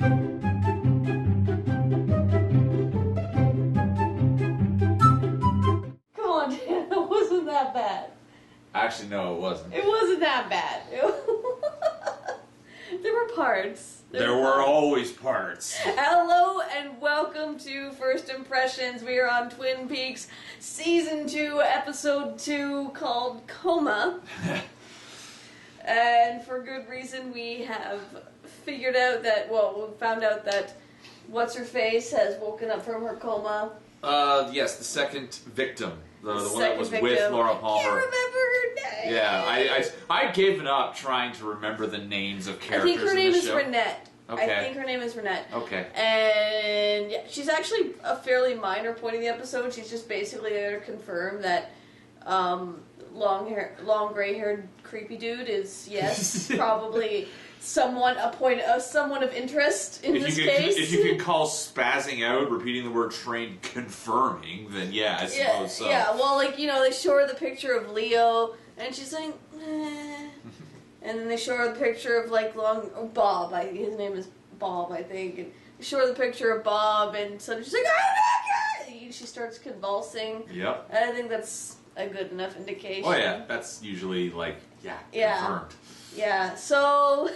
Come on, Dan, it wasn't that bad. Actually, no, it wasn't. It wasn't that bad. There were parts. There were always parts. Hello and welcome to First Impressions. We are on Twin Peaks Season 2, Episode 2, called Coma. And for good reason, we have figured out that, we found out that What's-Her-Face has woken up from her coma. Yes, the second victim. The one that was victim. with Laura Palmer. I can't remember her name. Yeah, I'd given up trying to remember the names of characters in the show. I think her name is Renette. Okay. I think her name is Renette. Okay. And yeah, she's actually a fairly minor point in the episode. She's just basically there to confirm that long gray-haired creepy dude is, yes, probably someone of interest in this case. If you can call spazzing out, repeating the word train, confirming, then yeah, I suppose so. Yeah, well, they show her the picture of Leo, and she's like, eh. And then they show her the picture of, Bob. His name is Bob, I think. And they show her the picture of Bob, and suddenly she's like, oh my God! She starts convulsing. Yep. And I think that's a good enough indication. Oh yeah, that's usually, confirmed. Yeah, so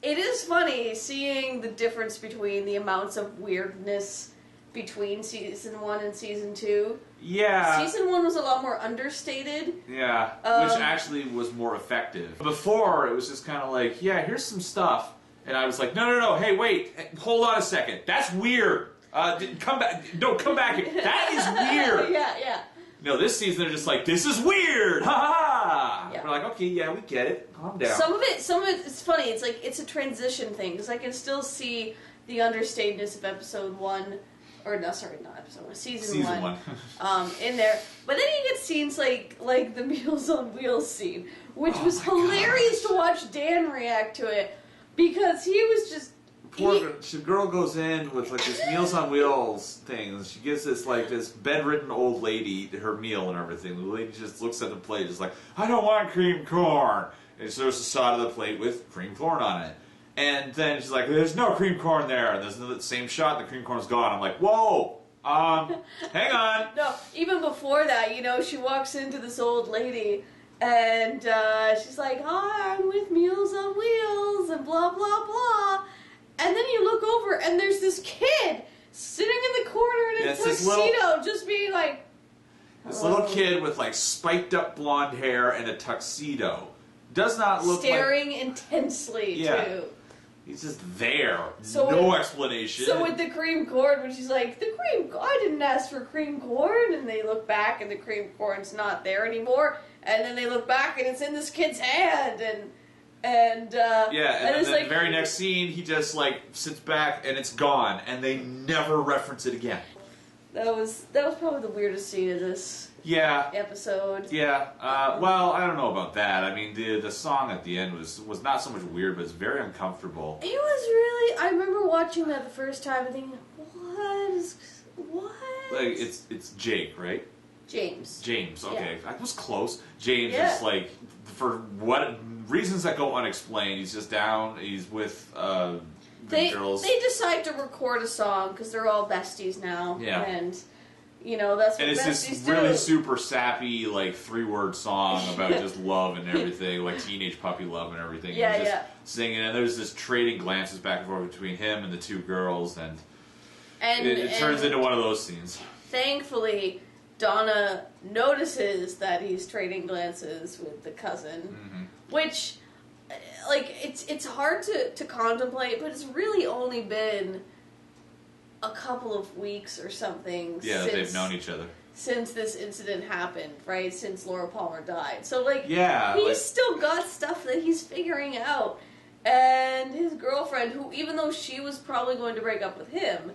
it is funny seeing the difference between the amounts of weirdness between Season 1 and Season 2. Yeah. Season 1 was a lot more understated. Yeah, which actually was more effective. Before, it was just kind of like, yeah, here's some stuff. And I was like, no, hey, wait, hold on a second. That's weird. Come back. No, come back here. That is weird. Yeah. No, this season they're just like, this is weird! Ha ha! Yeah. We're like, okay, yeah, we get it. Calm down. Some of it, it's funny. It's like, it's a transition thing, because I can still see the understatedness of episode 1, or no, sorry, not episode 1, season 1. In there. But then you get scenes like the Meals on Wheels scene, which was hilarious to watch Dan react to it, because he was just... The girl goes in with this Meals on Wheels thing. She gives this bedridden old lady her meal and everything. The lady just looks at the plate, just like, I don't want cream corn. And there's a side of the plate with cream corn on it. And then she's like, there's no cream corn there. And there's the same shot, the cream corn's gone. I'm like, whoa, hang on. No, even before that, she walks into this old lady, and she's like, hi, I'm with Meals on Wheels, and blah, blah, blah. And then you look over, and there's this kid sitting in the corner in a tuxedo, just being like... This little kid with, spiked up blonde hair and a tuxedo. Does not look staring intensely, too. He's just there. No explanation. So with the cream corn, when she's like, I didn't ask for cream corn, and they look back, and the cream corn's not there anymore, and then they look back, and it's in this kid's hand, and then the very next scene, he just sits back and it's gone, and they never reference it again. That was probably the weirdest scene of this episode. Yeah. Well, I don't know about that. I mean, the song at the end was not so much weird, but it's very uncomfortable. It was really. I remember watching that the first time and thinking, what? It's Jake, right? James. Okay, I was close. James is for what reasons that go unexplained, he's just down. He's with the girls. They decide to record a song because they're all besties now. Yeah. And that's what and it's besties this do. really super sappy 3-word song about just love and everything, teenage puppy love and everything. Yeah, and just singing, and there's this trading glances back and forth between him and the two girls, and it turns into one of those scenes. Thankfully, Donna notices that he's trading glances with the cousin, which, it's hard to contemplate, but it's really only been a couple of weeks or something since they've known each other. Since this incident happened, right? Since Laura Palmer died. So, he's still got stuff that he's figuring out. And his girlfriend, who, even though she was probably going to break up with him,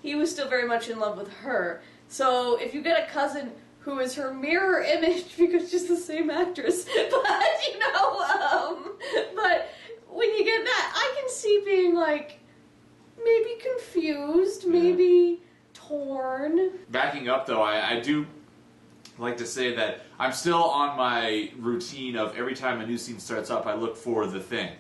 he was still very much in love with her. So if you get a cousin who is her mirror image, because she's the same actress, but when you get that, I can see being maybe confused, maybe torn. Backing up though, I do like to say that I'm still on my routine of every time a new scene starts up, I look for the thing.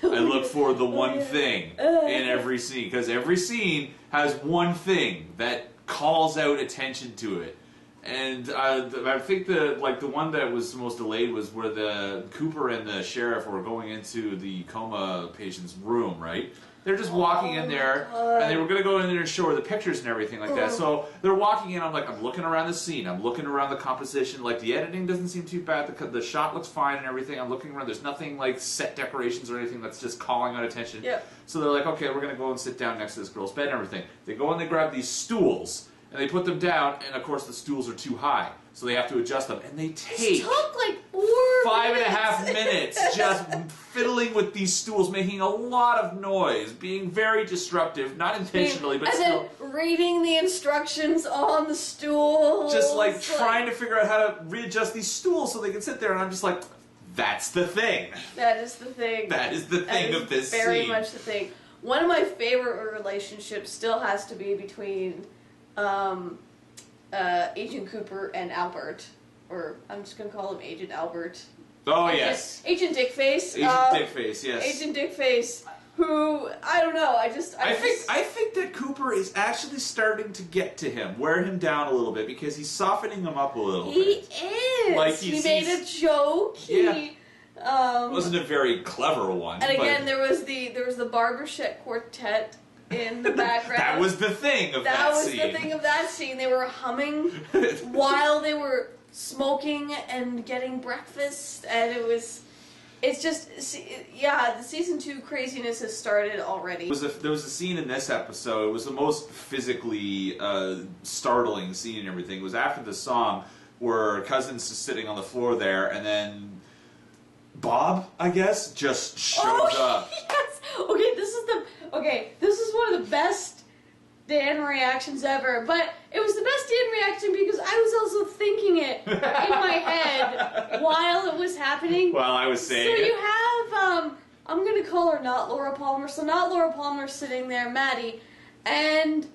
I look for the one thing in every scene, because every scene has one thing that calls out attention to it. And I think the one that was most delayed was where the Cooper and the sheriff were going into the coma patient's room, right? They're just walking in there, and they were going to go in there and show her the pictures and everything like that. So they're walking in, I'm looking around the scene, I'm looking around the composition, the editing doesn't seem too bad, the shot looks fine and everything, I'm looking around, there's nothing like set decorations or anything that's just calling out attention. Yep. So they're like, okay, we're going to go and sit down next to this girl's bed and everything. They go and they grab these stools, and they put them down, and of course the stools are too high, so they have to adjust them. And they take it took like 5.5 minutes just fiddling with these stools, making a lot of noise, being very disruptive, not intentionally, but still. And then reading the instructions on the stool. Just trying to figure out how to readjust these stools so they can sit there, and I'm just like, that's the thing. That is the thing. That is the thing of this scene. Very much the thing. One of my favorite relationships still has to be between Agent Cooper and Albert, or I'm just going to call him Agent Albert. Oh, yes. Agent Dickface. Agent Dickface, yes. Agent Dickface, who, I don't know, I think that Cooper is actually starting to get to him, wear him down a little bit, because he's softening him up a little bit. He is! He made a joke. Yeah. Wasn't a very clever one. And again, there was the Barbershop Quartet in the background. That was the thing of that scene. That was the thing of that scene. They were humming while they were smoking and getting breakfast, and it's just, yeah, the season 2 craziness has started already. There was a scene in this episode, it was the most physically startling scene and everything. It was after the song where Cousins is sitting on the floor there, and then Bob, I guess, just shows up. Yes! Okay, this is one of the best Dan reactions ever, but it was the best Dan reaction because I was also thinking it in my head while it was happening. While I was saying it. So you have, I'm going to call her not Laura Palmer, so not Laura Palmer sitting there, Maddie, and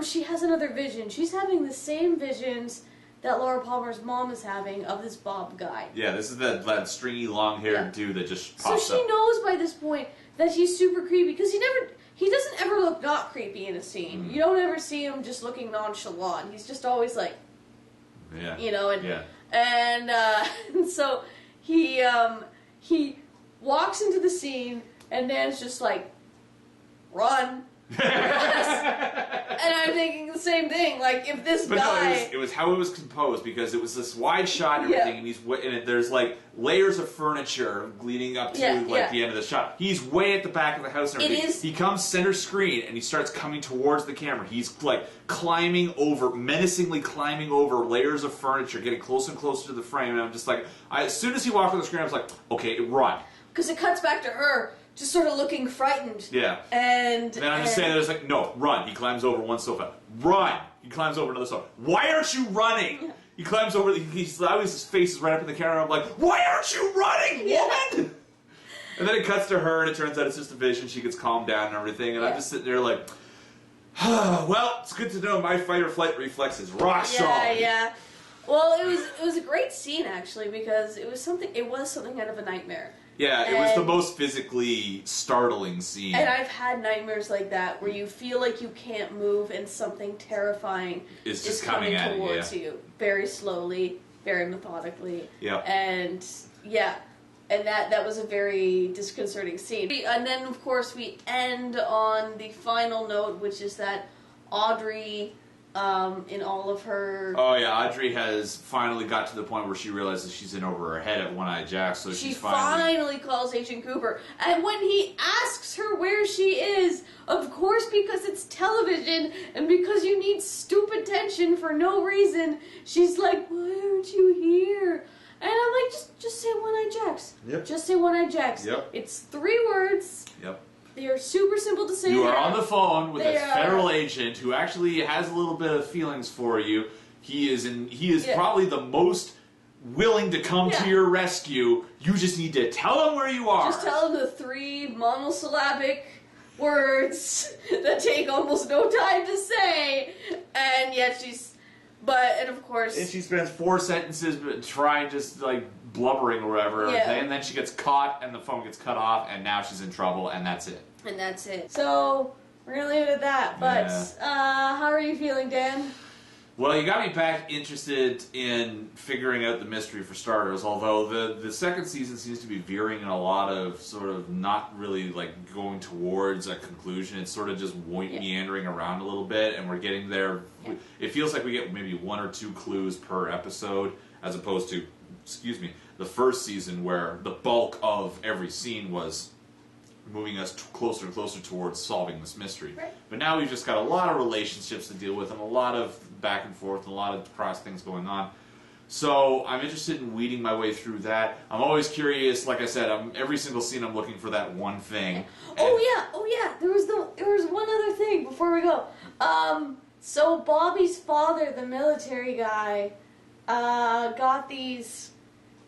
she has another vision. She's having the same visions that Laura Palmer's mom is having of this Bob guy. Yeah, this is that stringy, long-haired dude that just pops up. So she knows by this point that he's super creepy, because he doesn't ever look not creepy in a scene. Mm. You don't ever see him just looking nonchalant. He's just always like, and so he walks into the scene, and Dan's just like, run. And I'm thinking the same thing. Like, if this guy... No, it was how it was composed, because it was this wide shot and everything, and there's layers of furniture leading up to the end of the shot. He's way at the back of the house and everything. He comes center screen, and he starts coming towards the camera. He's menacingly climbing over layers of furniture, getting closer and closer to the frame, and I'm just like, as soon as he walked on the screen, I was like, okay, run. Because it cuts back to her, just sort of looking frightened. Yeah. And then I'm just saying, there's no, run. He climbs over one sofa. Run! He climbs over another sofa. Why aren't you running? He climbs over, his face is right up in the camera, and I'm like, why aren't you running, woman? And then it cuts to her, and it turns out it's just a vision. She gets calmed down and everything, and I'm just sitting there like, well, it's good to know my fight or flight reflex is rock solid. Yeah. Well, it was a great scene, actually, because it was something out of a nightmare. Yeah, it was the most physically startling scene. And I've had nightmares like that where you feel like you can't move and something terrifying is just coming towards you. Very slowly, very methodically. Yeah. And that was a very disconcerting scene. And then, of course, we end on the final note, which is that Audrey... in all of her... Oh yeah, Audrey has finally got to the point where she realizes she's in over her head at One-Eyed Jack, so she finally calls Agent Cooper. And when he asks her where she is, of course because it's television, and because you need stupid tension for no reason, she's like, why aren't you here? And I'm like, just say One-Eyed Jacks. Yep. Just say One-Eyed Jacks. Yep. It's 3 words. Yep. They are super simple to say. You are on the phone with a federal agent who actually has a little bit of feelings for you. He is probably the most willing to come to your rescue. You just need to tell him where you are. Just tell him the 3 monosyllabic words that take almost no time to say, and yet and of course... And she spends 4 sentences trying just, blubbering or whatever, and then she gets caught, and the phone gets cut off, and now she's in trouble, and that's it. And that's it. So, we're going to leave it at that. But, how are you feeling, Dan? Well, you got me back interested in figuring out the mystery for starters, although the second season seems to be veering in a lot of sort of not really like going towards a conclusion. It's sort of just meandering around a little bit, and we're getting there. Yeah. It feels like we get maybe 1 or 2 clues per episode, as opposed to, the first season where the bulk of every scene was moving us closer and closer towards solving this mystery. Right. But now we've just got a lot of relationships to deal with and a lot of back and forth and a lot of cross things going on. So I'm interested in weeding my way through that. I'm always curious, like I said, every single scene I'm looking for that one thing. Oh yeah, there was one other thing before we go. So Bobby's father, the military guy, got these.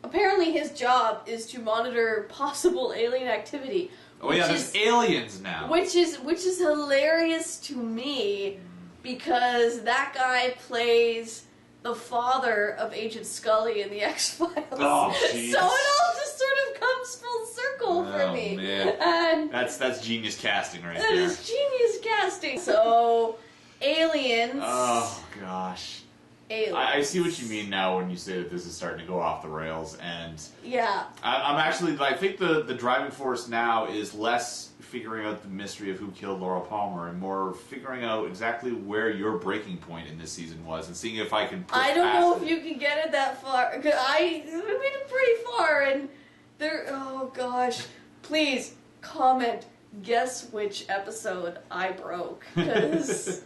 Apparently his job is to monitor possible alien activity. Oh yeah, there's aliens now. Which is hilarious to me because that guy plays the father of Agent Scully in the X-Files. Oh, jeez. So it all just sort of comes full circle for me. Man. And that's genius casting right there. That is genius casting. So, aliens. Oh gosh. Aliens. I see what you mean now when you say that this is starting to go off the rails, and yeah, I think the driving force now is less figuring out the mystery of who killed Laura Palmer and more figuring out exactly where your breaking point in this season was and seeing if I can push I don't past know it. if you can get it that far. I made it pretty far, and there. Oh gosh, please comment. Guess which episode I broke, because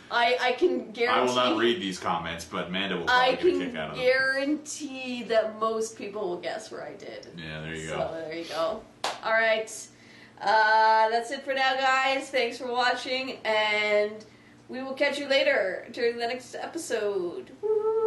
I can guarantee. I will not read these comments, but Amanda will probably get a kick out of them. I can guarantee that most people will guess where I did. Yeah, there you go. So there you go. All right, that's it for now, guys. Thanks for watching, and we will catch you later during the next episode. Woo-hoo.